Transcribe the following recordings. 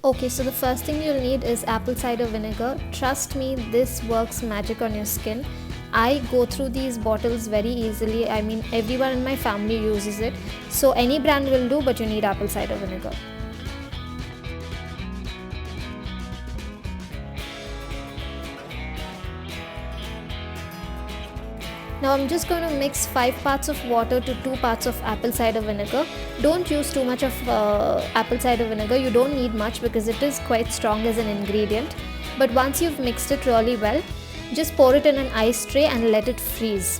Okay, so the first thing you'll need is apple cider vinegar. Trust me, this works magic on your skin. I go through these bottles very easily. I mean, everyone in my family uses it. So any brand will do, but you need apple cider vinegar. Now I'm just going to mix 5 parts of water to 2 parts of apple cider vinegar. Don't use too much of apple cider vinegar. You don't need much because it is quite strong as an ingredient. But once you've mixed it really well, just pour it in an ice tray and let it freeze.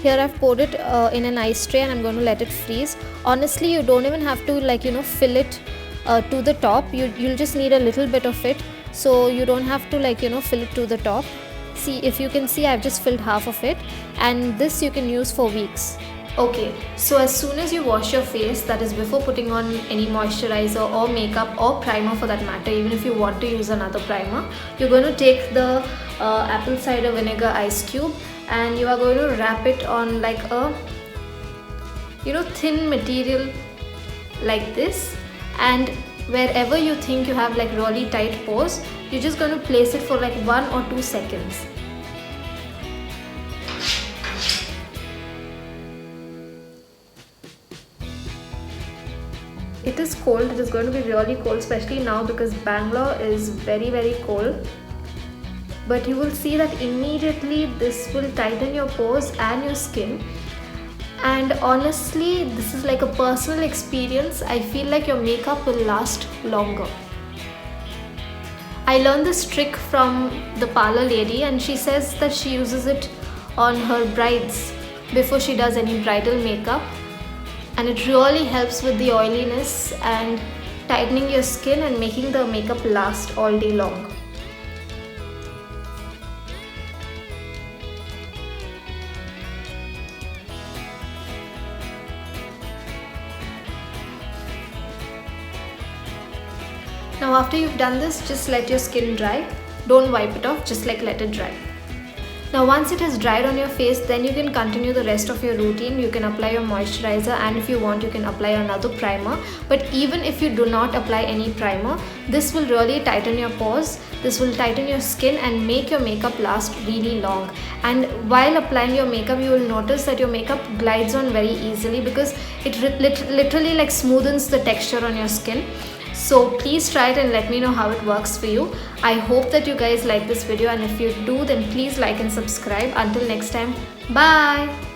Here I've poured it in an ice tray and I'm going to let it freeze. Honestly, you don't even have to fill it to the top. You'll just need a little bit of it, so you don't have to fill it to the top. See, if you can see, I've just filled half of it, and this you can use for weeks. Okay, so as soon as you wash your face, that is before putting on any moisturizer or makeup or primer for that matter, even if you want to use another primer, you're going to take the apple cider vinegar ice cube and you are going to wrap it on like a thin material like this, and wherever you think you have like really tight pores, you're just going to place it for like 1 or 2 seconds. It is cold. It is going to be really cold, especially now because Bangalore is very, very cold. But you will see that immediately this will tighten your pores and your skin. And honestly, this is like a personal experience. I feel like your makeup will last longer. I learned this trick from the parlor lady, and she says that she uses it on her brides before she does any bridal makeup. And it really helps with the oiliness and tightening your skin and making the makeup last all day long. Now after you've done this, just let your skin dry. Don't wipe it off, just let it dry. Now once it has dried on your face, then you can continue the rest of your routine. You can apply your moisturizer, and if you want, you can apply another primer. But even if you do not apply any primer, this will really tighten your pores. This will tighten your skin and make your makeup last really long. And while applying your makeup, you will notice that your makeup glides on very easily because it literally like smoothens the texture on your skin. So please try it and let me know how it works for you. I hope that you guys like this video, and if you do, then please like and subscribe. Until next time, bye.